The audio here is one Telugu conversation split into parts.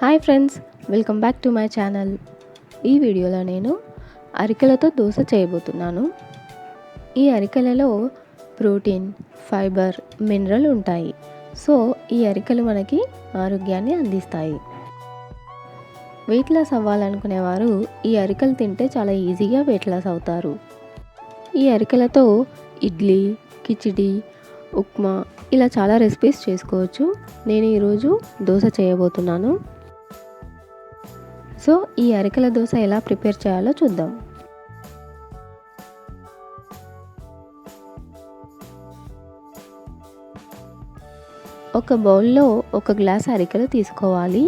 Hi friends, welcome back to my channel. ఈ వీడియోలో నేను అరికెలతో దోశ చేయబోతున్నాను. ఈ అరికెలలో ప్రోటీన్, ఫైబర్, మినరల్ ఉంటాయి. సో ఈ అరికెలు మనకి ఆరోగ్యాన్ని అందిస్తాయి. వెయిట్ లాస్ అవ్వాలనుకునేవారు ఈ అరికెలు తింటే చాలా ఈజీగా వెయిట్ లాస్ అవుతారు. ఈ అరికెలతో ఇడ్లీ, కిచిడి, ఉప్మా ఇలా చాలా రెసిపీస్ చేసుకోవచ్చు. నేను ఈరోజు దోశ చేయబోతున్నాను. సో ఈ అరికెల దోశ ఎలా ప్రిపేర్ చేయాలో చూద్దాం. ఒక బౌల్లో ఒక గ్లాస్ అరికెలు తీసుకోవాలి.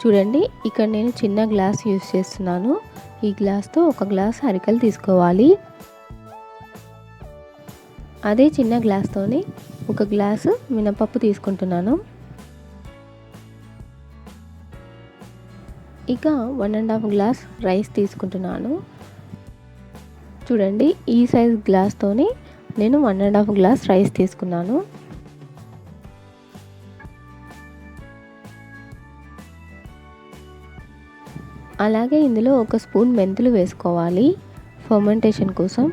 చూడండి, ఇక్కడ నేను చిన్న గ్లాస్ యూస్ చేస్తున్నాను. ఈ గ్లాస్తో ఒక గ్లాస్ అరికెలు తీసుకోవాలి. అదే చిన్న గ్లాస్తోని ఒక గ్లాసు మినపప్పు తీసుకుంటున్నాను. ఇక 1.5 గ్లాస్ రైస్ తీసుకుంటున్నాను. చూడండి, ఈ సైజ్ గ్లాస్తోని నేను 1.5 గ్లాస్ రైస్ తీసుకున్నాను. అలాగే ఇందులో ఒక స్పూన్ మెంతులు వేసుకోవాలి ఫర్మెంటేషన్ కోసం.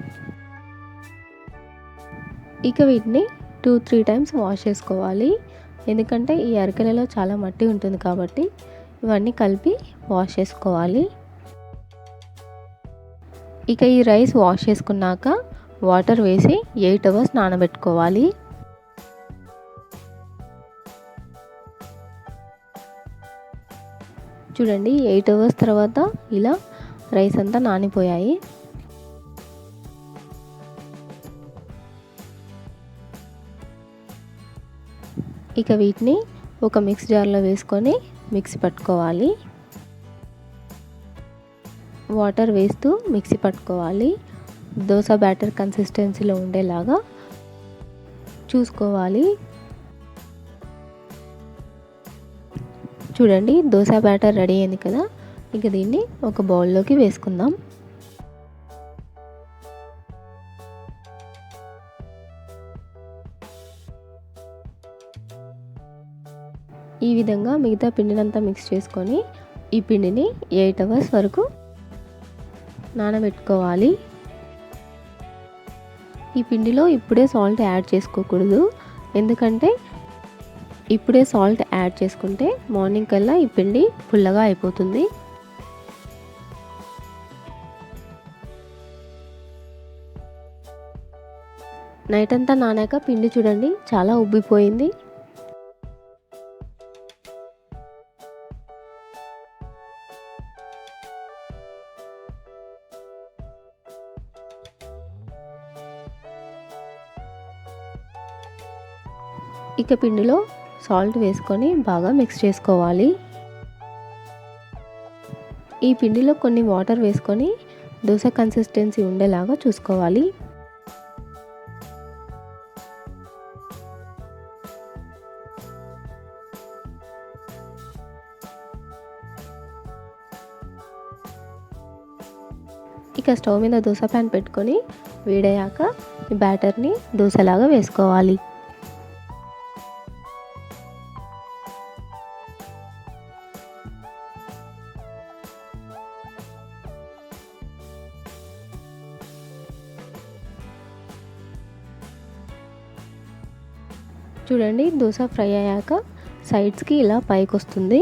ఇక వీటిని 2-3 టైమ్స్ వాష్ చేసుకోవాలి. ఎందుకంటే ఈ అరికెలలో చాలా మట్టి ఉంటుంది కాబట్టి ఇవన్నీ కలిపి వాష్ చేసుకోవాలి. ఇక ఈ రైస్ వాష్ చేసుకున్నాక వాటర్ వేసి 8 అవర్స్ నానబెట్టుకోవాలి. చూడండి, 8 అవర్స్ తర్వాత ఇలా రైస్ అంతా నానిపోయాయి. ఇక వీటిని ఒక మిక్స్ జార్లో వేసుకొని మిక్సీ పట్టుకోవాలి. వాటర్ వేస్తూ మిక్సీ పట్టుకోవాలి. దోశ బ్యాటర్ కన్సిస్టెన్సీలో ఉండేలాగా చూసుకోవాలి. చూడండి, దోశ బ్యాటర్ రెడీ అయింది కదా. ఇక దీన్ని ఒక బౌల్లోకి వేసుకుందాం. ఈ విధంగా మిగతా పిండినంతా మిక్స్ చేసుకొని ఈ పిండిని 8 అవర్స్ వరకు నానబెట్టుకోవాలి. ఈ పిండిలో ఇప్పుడే సాల్ట్ యాడ్ చేసుకోకూడదు. ఎందుకంటే ఇప్పుడే సాల్ట్ యాడ్ చేసుకుంటే మార్నింగ్ కల్లా ఈ పిండి పుల్లగా అయిపోతుంది. నైట్ అంతా నానాక పిండి చూడండి చాలా ఉబ్బిపోయింది. ఇక పిండిలో సాల్ట్ వేసుకొని బాగా మిక్స్ చేసుకోవాలి. ఈ పిండిలో కొన్ని వాటర్ వేసుకొని దోశ కన్సిస్టెన్సీ ఉండేలాగా చూసుకోవాలి. ఇక స్టవ్ మీద దోశ ప్యాన్ పెట్టుకొని వేడయ్యాక ఈ బ్యాటర్ని దోశలాగా వేసుకోవాలి. చూడండి, దోశ ఫ్రై అయ్యాక సైడ్స్కి ఇలా పైకి వస్తుంది.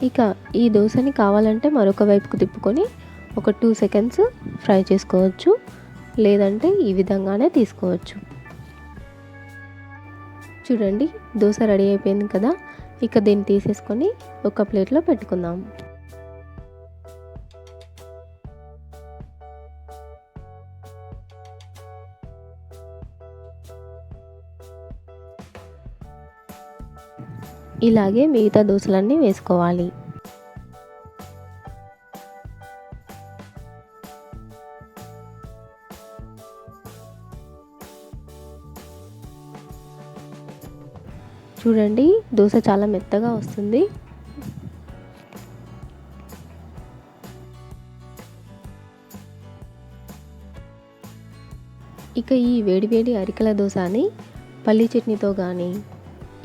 ఇక ఈ దోశని కావాలంటే మరొక వైపుకు తిప్పుకొని ఒక 2 సెకండ్స్ ఫ్రై చేసుకోవచ్చు, లేదంటే ఈ విధంగానే తీసుకోవచ్చు. చూడండి, దోశ రెడీ అయిపోయింది కదా. ఇక దీన్ని తీసేసుకొని ఒక ప్లేట్లో పెట్టుకుందాం. ఇలాగే మిగతా దోశలన్నీ వేసుకోవాలి. చూడండి, దోశ చాలా మెత్తగా వస్తుంది. ఇక ఈ వేడివేడి అరికెల దోసని పల్లి చట్నీతో కానీ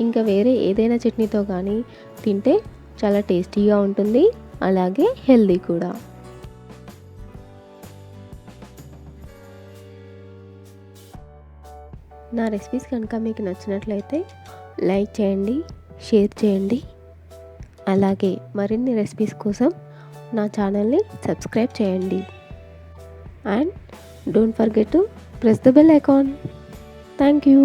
ఇంకా వేరే ఏదైనా చట్నీతో కానీ తింటే చాలా టేస్టీగా ఉంటుంది, అలాగే హెల్దీ కూడా. నా రెసిపీస్ కనుక మీకు నచ్చినట్లయితే లైక్ చేయండి, షేర్ చేయండి. అలాగే మరిన్ని రెసిపీస్ కోసం నా ఛానల్ని సబ్స్క్రైబ్ చేయండి. And don't forget to press the bell icon. Thank you.